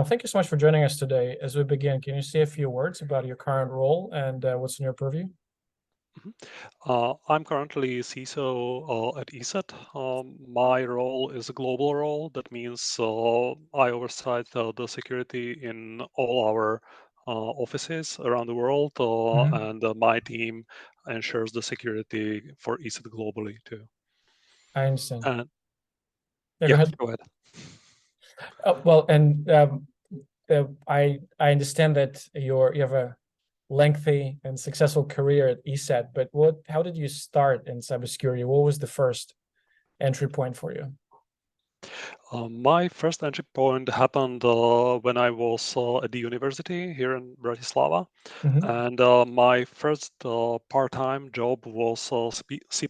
Daniel, thank you so much for joining us today. As we begin, can you say a few words about your current role and what's in your purview? I'm currently CISO at ESET. My role is a global role. That means I oversight the security in all our offices around the world, Mhm. and my team ensures the security for ESET globally too. I understand. And Yeah, go yeah, ahead. go ahead. Well, and I understand that you have a lengthy and successful career at ESET, but how did you start in cybersecurity? What was the first entry point for you? My first entry point happened when I was at the university here in Bratislava. Hmm. And my first part-time job was C++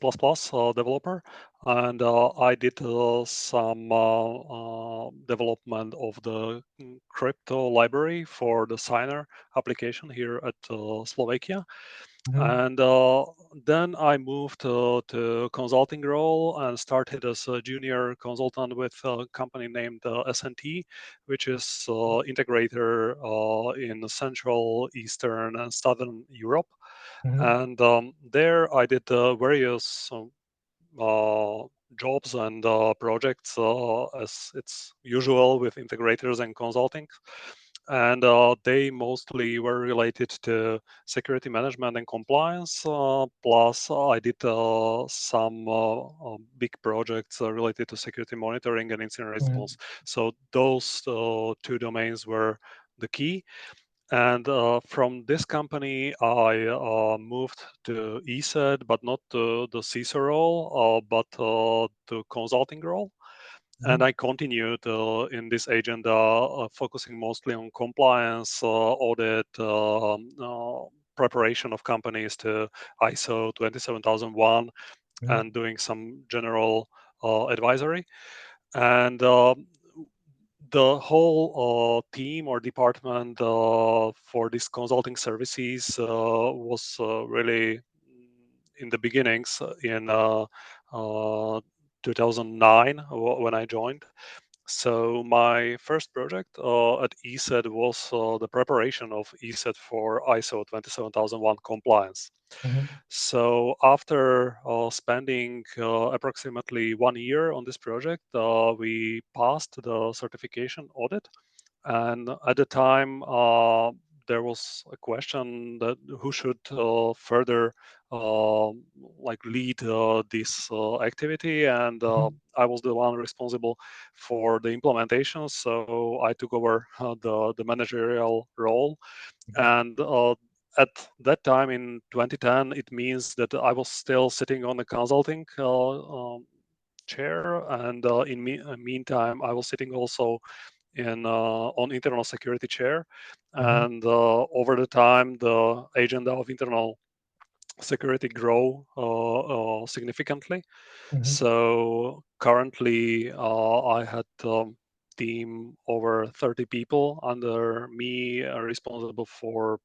developer, and I did some development of the crypto library for the Signer application here at Slovakia. Hmm. And then I moved to consulting role and started as a junior consultant with a company named SNT, which is integrator in Central, Eastern, and Southern Europe. Hmm. And there I did various uh, jobs and projects as it's usual with integrators and consulting. And they mostly were related to security management and compliance. Plus, I did some big projects related to security monitoring and incident response. So those two domains were the key. And from this company, I moved to ESET, but not to the CISO role, but to consulting role. And Hmm. I continued in this agenda, focusing mostly on compliance, audit, preparation of companies to ISO 27001, Hmm. and doing some general advisory. And the whole team or department for these consulting services was really in the beginnings in 2009 when I joined. So my first project at ESET was the preparation of ESET for ISO 27001 compliance. Hmm. So after spending approximately 1 year on this project, we passed the certification audit. And at the time, there was a question that who should further uh, like lead this activity, and I was the one responsible for the implementation. So I took over the managerial role, and at that time in 2010, it means that I was still sitting on the consulting chair, and meantime, I was sitting also in on internal security chair, Hmm. and over the time, the agenda of internal security grow significantly. Hmm. So currently, I had team over 30 people under me, responsible for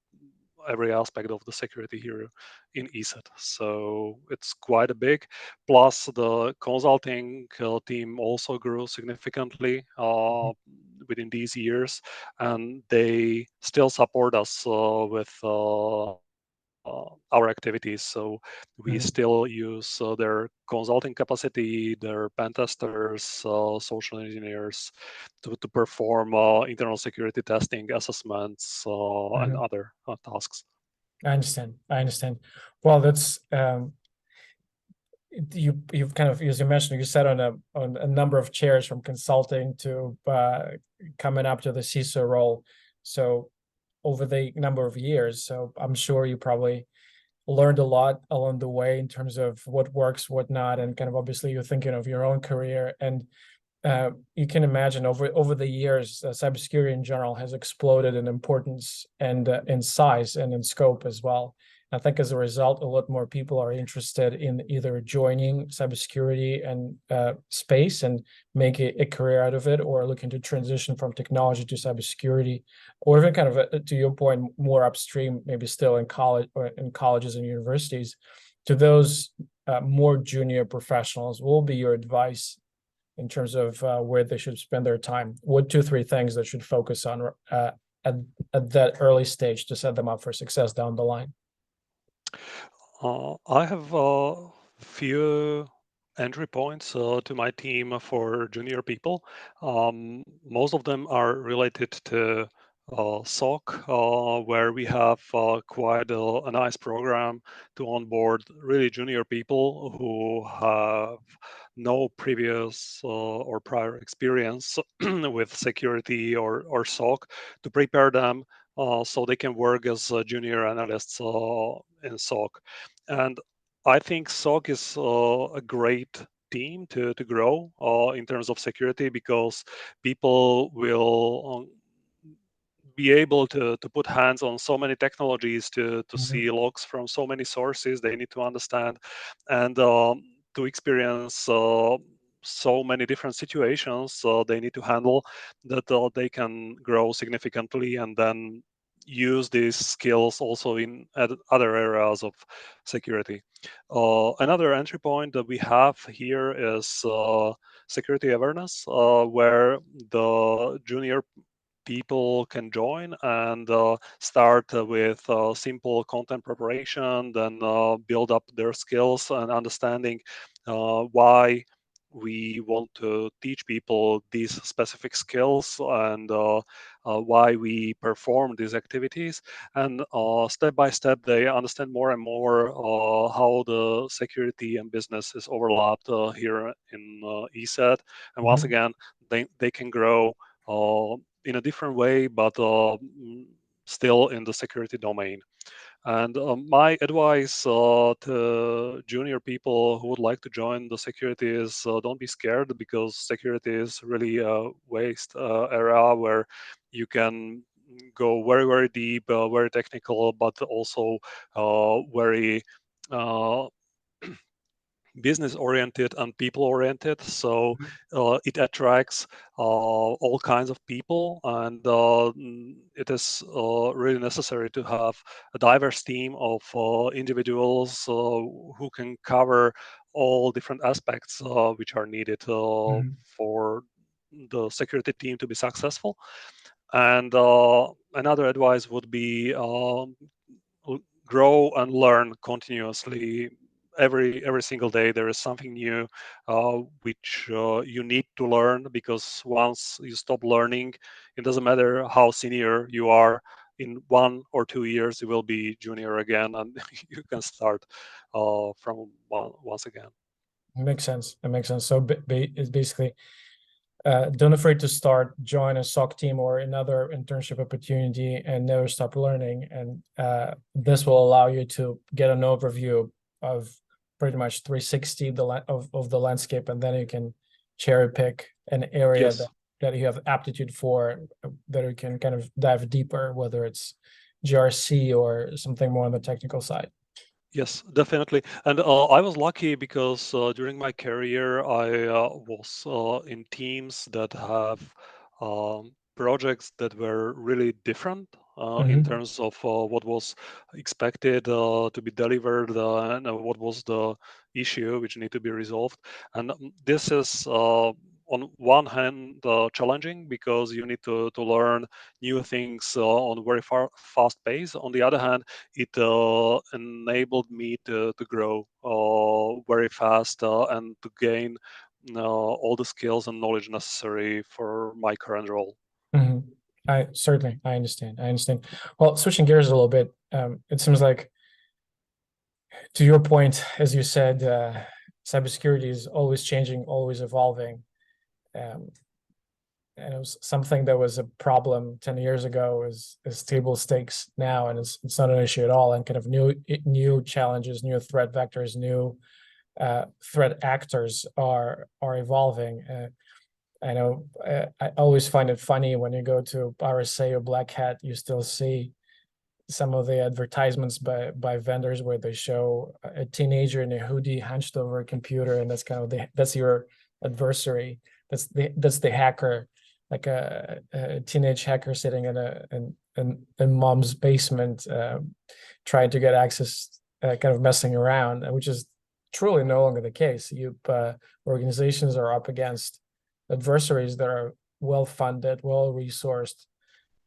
every aspect of the security here in ESET. So it's quite a big. Plus, the consulting team also grew significantly within these years, and they still support us with our activities. So we Hmm. still use their consulting capacity, their pen testers, social engineers to perform internal security testing, assessments, and Hmm. other tasks. I understand. I understand. Well, that's you've kind of, as you mentioned, you sat on a number of chairs from consulting to coming up to the CISO role. So over the number of years, so I'm sure you probably learned a lot along the way in terms of what works, what not, and kind of obviously you're thinking of your own career. And you can imagine over the years, cybersecurity in general has exploded in importance and in size and in scope as well. I think as a result, a lot more people are interested in either joining cybersecurity and space and make a career out of it, or looking to transition from technology to cybersecurity, or even kind of to your point, more upstream, maybe still in college or in colleges and universities. To those more junior professionals, what will be your advice in terms of where they should spend their time? What 2, 3 things that should focus on at that early stage to set them up for success down the line? I have a few entry points to my team for junior people. Most of them are related to SOC, where we have quite a nice program to onboard really junior people who have no previous or prior experience with security or SOC, to prepare them so they can work as junior analysts in SOC. And I think SOC is a great team to grow in terms of security, because people will be able to put hands on so many technologies, to see logs from so many sources they need to understand, and to experience so many different situations they need to handle, that they can grow significantly and then use these skills also in other areas of security. Another entry point that we have here is security awareness, where the junior people can join and start with simple content preparation, then build up their skills and understanding why we want to teach people these specific skills, and why we perform these activities. And step by step, they understand more and more how the security and business is overlapped here in ESET. And once again, they can grow in a different way, but still in the security domain. And my advice to junior people who would like to join the security is, don't be scared, because security is really a waste area where you can go very, very deep, very technical, but also very business oriented and people oriented. So it attracts all kinds of people, and it is really necessary to have a diverse team of individuals who can cover all different aspects which are needed for the security team to be successful. And another advice would be grow and learn continuously. Every single day there is something new which you need to learn, because once you stop learning, it doesn't matter how senior you are. In 1 or 2 years you will be junior again, and you can start from once again. It makes sense. It makes sense. So it's basically don't afraid to start, join a SOC team or another internship opportunity, and never stop learning. And this will allow you to get an overview of pretty much 360 of the landscape, and then you can cherry pick an area Yes. that you have aptitude for, that you can kind of dive deeper, whether it's GRC or something more on the technical side. Yes, definitely. And I was lucky, because during my career, I was in teams that have projects that were really different in terms of what was expected to be delivered, and what was the issue which need to be resolved. And this is on one hand challenging, because you need to learn new things on very fast pace. On the other hand, it enabled me to grow very fast and to gain all the skills and knowledge necessary for my current role. I certainly, I understand. Well, switching gears a little bit, it seems like, to your point, as you said, cybersecurity is always changing, always evolving. Um, and it was something that was a problem 10 years ago is table stakes now, and it's not an issue at all. And kind of new challenges, new threat vectors, new threat actors are evolving. I know I always find it funny when you go to RSA or Black Hat, you still see some of the advertisements by vendors where they show a teenager in a hoodie hunched over a computer, and that's kind of that's your adversary. That's the hacker, like a teenage hacker sitting in mom's basement, trying to get access, kind of messing around, which is truly no longer the case. Organizations are up against adversaries that are well-funded, well-resourced,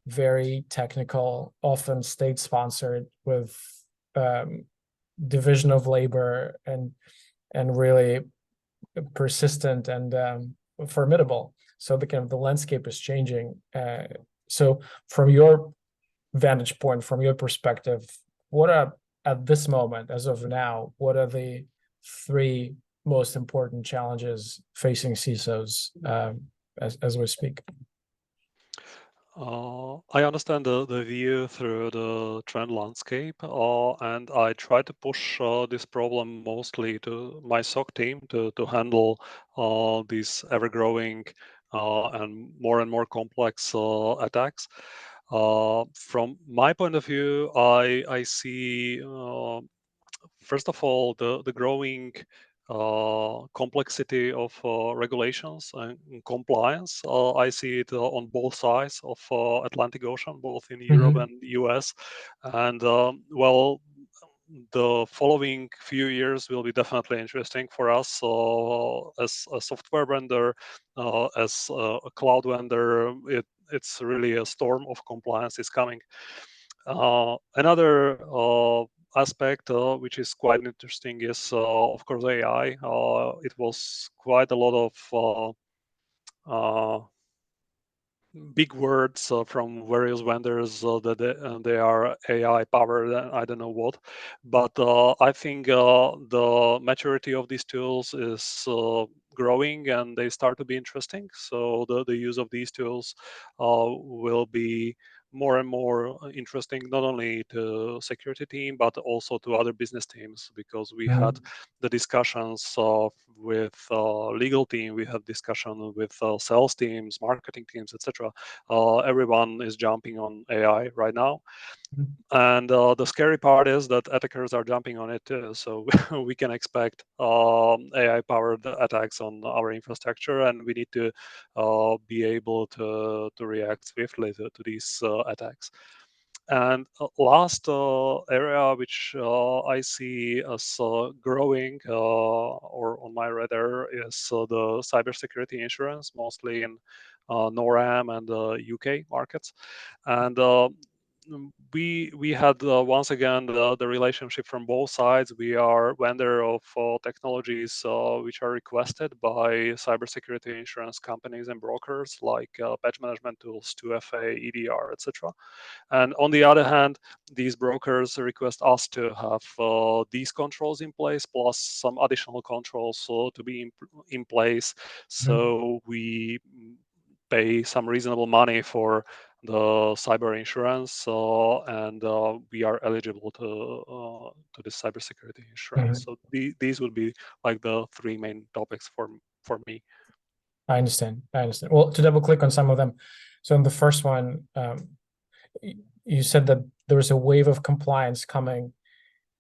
very technical, often state-sponsored, with division of labor and really persistent and formidable. So the kind of the landscape is changing. So from your vantage point, from your perspective, what are at this moment, as of now, what are the three most important challenges facing CISOs as we speak? I understand the view through the trend landscape, and I try to push this problem mostly to my SOC team to handle these ever-growing and more complex attacks. From my point of view, I see first of all the growing complexity of regulations and compliance. I see it on both sides of Atlantic Ocean, both in Europe Mm-hmm. and US. And well, the following few years will be definitely interesting for us as a software vendor, as a cloud vendor. It's really a storm of compliance is coming. Another aspect which is quite interesting is, of course, AI. It was quite a lot of big words from various vendors that they are AI powered and I don't know what. But I think the maturity of these tools is growing and they start to be interesting. So the use of these tools will be more and more interesting, not only to security team but also to other business teams, because we had the discussions with legal team, we have discussion with sales teams, marketing teams, etc. Everyone is jumping on AI right now. And the scary part is that attackers are jumping on it too. So we can expect AI-powered attacks on our infrastructure, and we need to be able to react swiftly to these attacks. And last area which I see as growing or on my radar is the cybersecurity insurance, mostly in NORAM and UK markets. And we had once again the relationship from both sides. We are vendor of technologies which are requested by cybersecurity insurance companies and brokers, like patch management tools, 2FA, EDR, etc. And on the other hand, these brokers request us to have these controls in place, plus some additional controls to be in place. So we pay some reasonable money for the cyber insurance, and we are eligible to this cybersecurity insurance. So these would be like the three main topics for me. I understand. I understand. Well, to double click on some of them. So in the first one, you said that there's a wave of compliance coming,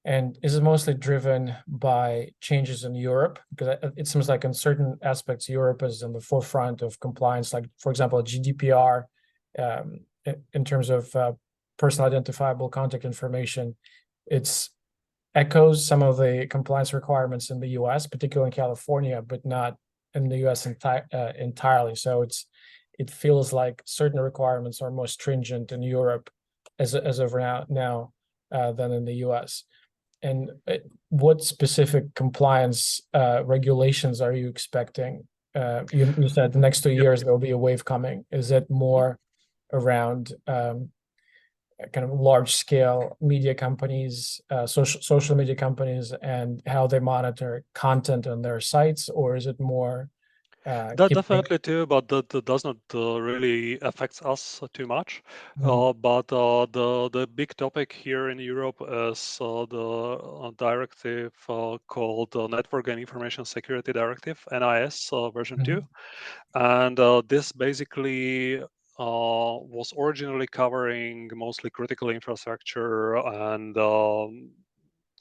and is it mostly driven by changes in Europe? Because it seems like in certain aspects, Europe is in the forefront of compliance, like, for example, GDPR, in terms of personal identifiable contact information. It's echoes some of the compliance requirements in the US, particularly in California, but not in the US entirely. So it feels like certain requirements are more stringent in Europe as of now than in the US. And what specific compliance regulations are you expecting? You said the next 2 years there will be a wave coming. Is it more around kind of large scale media companies, social media companies, and how they monitor content on their sites, or is it more That keeping? definitely too, but that does not really affects us too much. Mhm. But the big topic here in Europe is the directive called Network and Information Security Directive (NIS) version 2, and this basically was originally covering mostly critical infrastructure and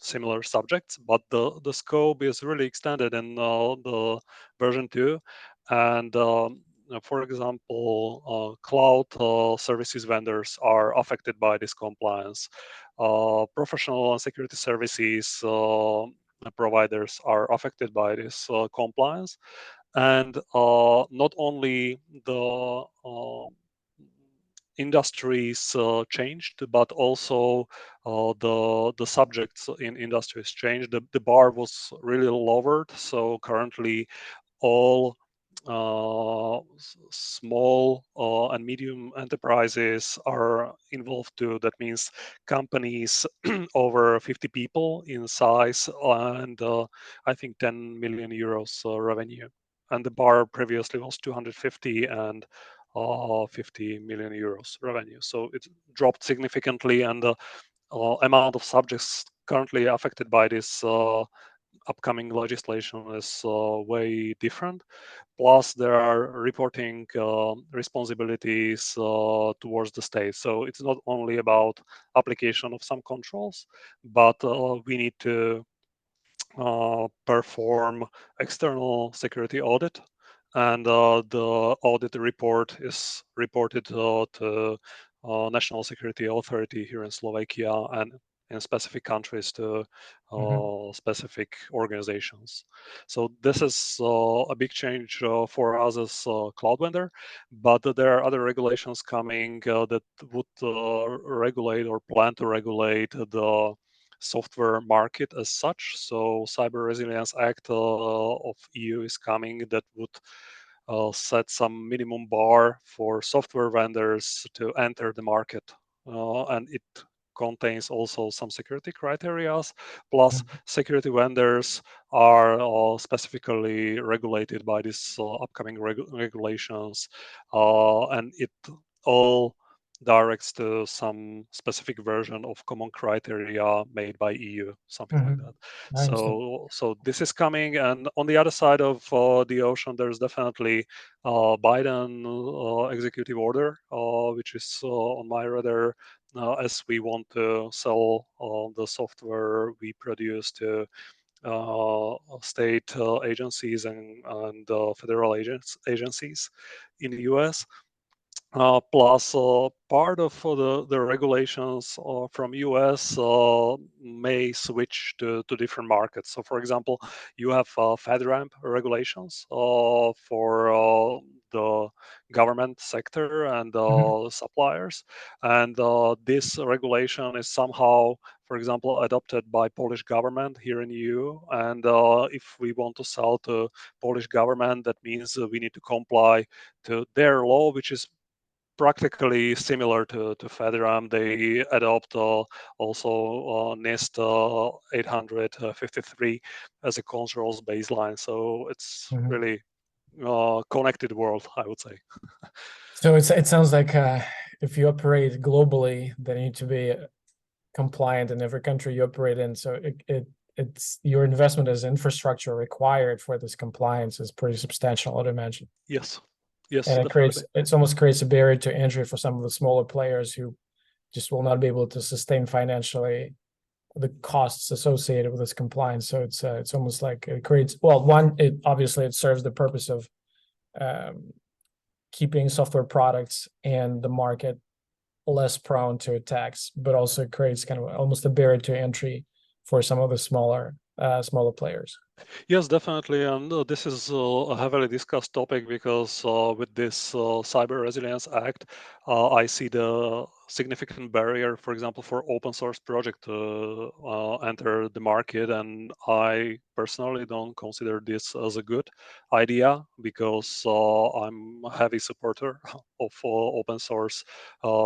similar subjects, but the scope is really extended in the version 2. And for example, cloud services vendors are affected by this compliance. Professional and security services providers are affected by this compliance. And not only the industries changed, but also the subjects in industries changed. The bar was really lowered. So currently, all small and medium enterprises are involved too. That means companies over 50 people in size and I think 10 million euros revenue. And the bar previously was 250 and 50 million euros revenue. So it dropped significantly, and the amount of subjects currently affected by this upcoming legislation is way different. Plus, there are reporting responsibilities towards the state. So it's not only about application of some controls, but we need to perform external security audit, and the audit report is reported to National Security Authority here in Slovakia and in specific countries to specific organizations. So this is a big change for us as a cloud vendor, but there are other regulations coming that would regulate or plan to regulate the software market as such. So Cyber Resilience Act of EU is coming that would set some minimum bar for software vendors to enter the market. And it contains also some security criteria. Plus, security vendors are specifically regulated by these upcoming regulations. And it all directs to some specific version of common criteria made by EU, something like that. I understand. So this is coming, and on the other side of the ocean, there's definitely Biden executive order, which is on my radar, as we want to sell the software we produce to state agencies and federal agencies in the US. Plus, part of the regulations from US may switch to different markets. So, for example, you have FedRAMP regulations for the government sector and suppliers. And this regulation is somehow, for example, adopted by Polish government here in EU. And if we want to sell to Polish government, that means we need to comply to their law, which is practically similar to FedRAMP. They adopt also NIST 853 as a controls baseline. So it's really connected world, I would say. So it sounds like if you operate globally, then you need to be compliant in every country you operate in. So it's your investment as infrastructure required for this compliance is pretty substantial, I'd imagine. Yes. Yes, And definitely. it almost creates a barrier to entry for some of the smaller players who just will not be able to sustain financially the costs associated with this compliance. So it's almost like it creates, well, one, it obviously it serves the purpose of keeping software products and the market less prone to attacks, but also creates kind of almost a barrier to entry for some of the smaller players. Yes, definitely, and this is a heavily discussed topic because with this Cyber Resilience Act, I see the significant barrier, for example, for open source project to enter the market, and I personally don't consider this as a good idea because I'm a heavy supporter of open source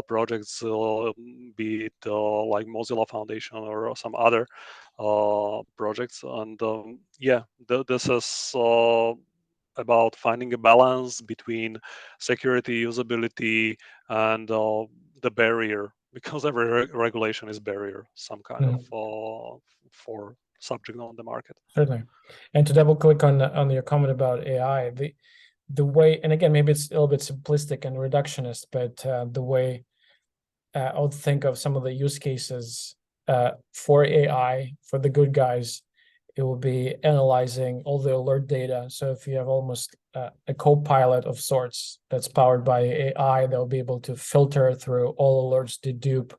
projects, be it like Mozilla Foundation or some other projects. And yeah, this is about finding a balance between security, usability, and the barrier, because every regulation is barrier, some kind of for subject on the market. Certainly. And to double click on your comment about AI, the way, and again, maybe it's a little bit simplistic and reductionist, but the way I would think of some of the use cases for AI, for the good guys, it will be analyzing all the alert data. So if you have almost a co-pilot of sorts that's powered by AI, they'll be able to filter through all alerts, dedupe,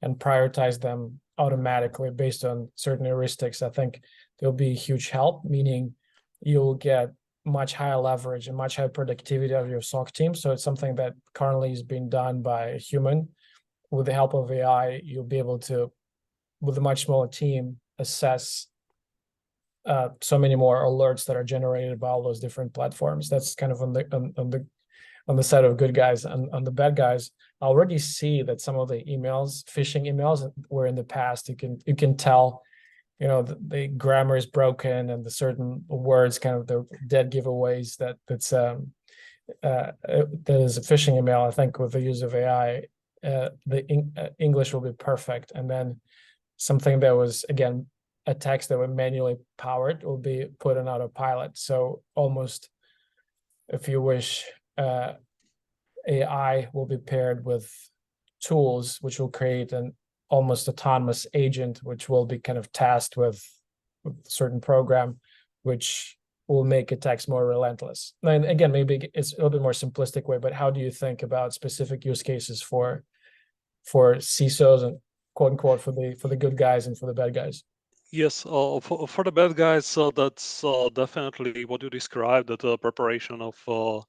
and prioritize them automatically based on certain heuristics. I think there'll be a huge help, meaning you'll get much higher leverage and much higher productivity of your SOC team. So it's something that currently is being done by a human. With the help of AI, you'll be able to, with a much smaller team, assess so many more alerts that are generated by all those different platforms. That's kind of on the side of good guys. And on the bad guys, I already see that some of the emails, phishing emails, where in the past you can tell, the grammar is broken and the certain words, kind of the dead giveaways, that is a phishing email. I think with the use of AI, the English will be perfect, and then something that was, again, a text that were manually powered will be put on autopilot. So almost, if you wish, AI will be paired with tools which will create an almost autonomous agent, which will be kind of tasked with a certain program, which will make attacks more relentless. And again, maybe it's a little bit more simplistic way, but how do you think about specific use cases for CISOs and quote unquote for the good guys and for the bad guys? Yes, for the bad guys, that's definitely what you described, that the preparation of the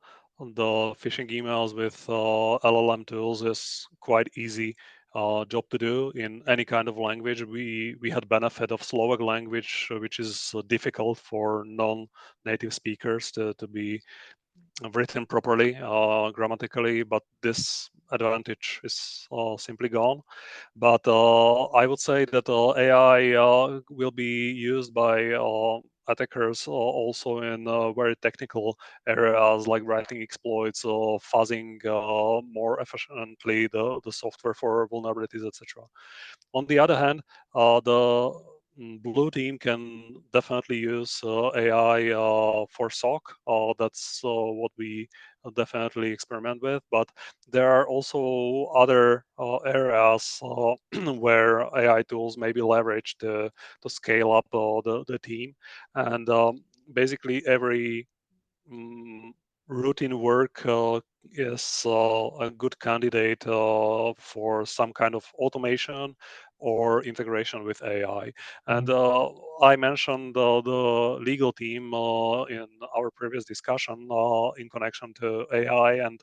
phishing emails with LLM tools is quite easy job to do in any kind of language. We had benefit of Slovak language, which is difficult for non-native speakers to be written properly grammatically, but this advantage is simply gone. But I would say that AI will be used by attackers also in very technical areas like writing exploits or fuzzing more efficiently the software for vulnerabilities, etc. On the other hand, the blue team can definitely use AI for SOC. That's what we definitely experiment with. But there are also other areas where AI tools may be leveraged to scale up the team. And basically, every mm, routine work is a good candidate for some kind of automation or integration with AI. And I mentioned the legal team in our previous discussion in connection to AI, and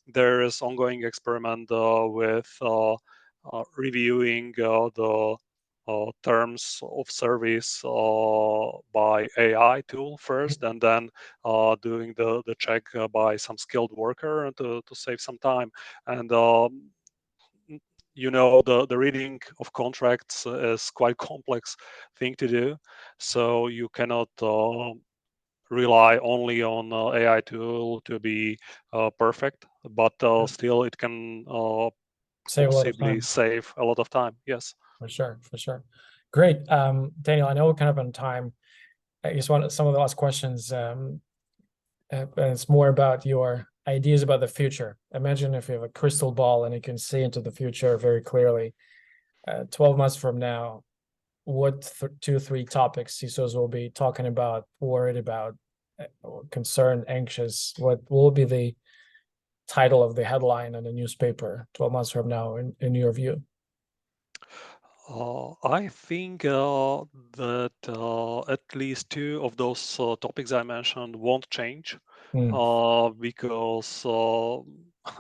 there is ongoing experiment with reviewing the terms of service by AI tool first, and then doing the check by some skilled worker to save some time. And the reading of contracts is quite complex thing to do, so you cannot rely only on AI tool to be perfect, but still it can Save a lot of possibly time. save a lot of time. Yes. For sure, for sure. Great. Daniel, I know we're kind of on time. I just want some of the last questions, and it's more about your ideas about the future. Imagine if you have a crystal ball and you can see into the future very clearly. 12 months from now, what 2, 3 topics CISOs will be talking about, worried about, concerned, anxious? What will be the title of the headline in the newspaper 12 months from now, in your view? I think that at least two of those topics I mentioned won't change Mm, because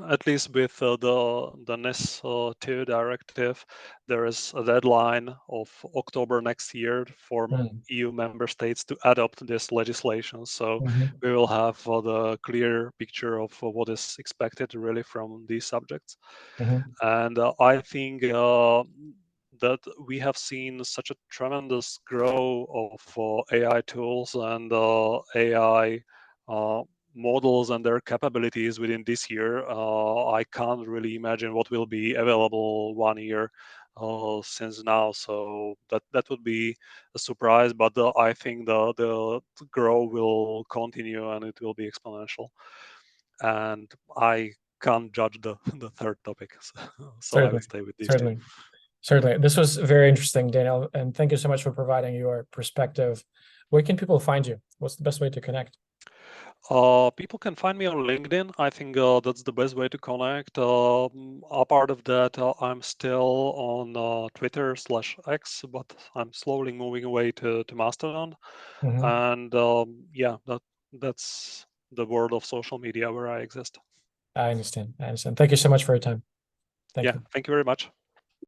at least with the NIS 2 directive, there is a deadline of October next year for mm, EU member states to adopt this legislation. So mhm, we will have the clear picture of what is expected really from these subjects. mhm, And I think that we have seen such a tremendous growth of AI tools and AI models and their capabilities within this year. I can't really imagine what will be available 1 year since now. So that would be a surprise, but I think the growth will continue and it will be exponential. And I can't judge the the third topic, so I certainly, will stay with these two. certainly. Certainly. This was very interesting, Daniel, and thank you so much for providing your perspective. Where can people find you? What's the best way to connect? People can find me on LinkedIn. I think that's the best way to connect. A part of that, I'm still on Twitter/X, but I'm slowly moving away to Mastodon. Mhm. And yeah, that's the world of social media where I exist. I understand. Thank you so much for your time. Thank Yeah, you. thank you very much.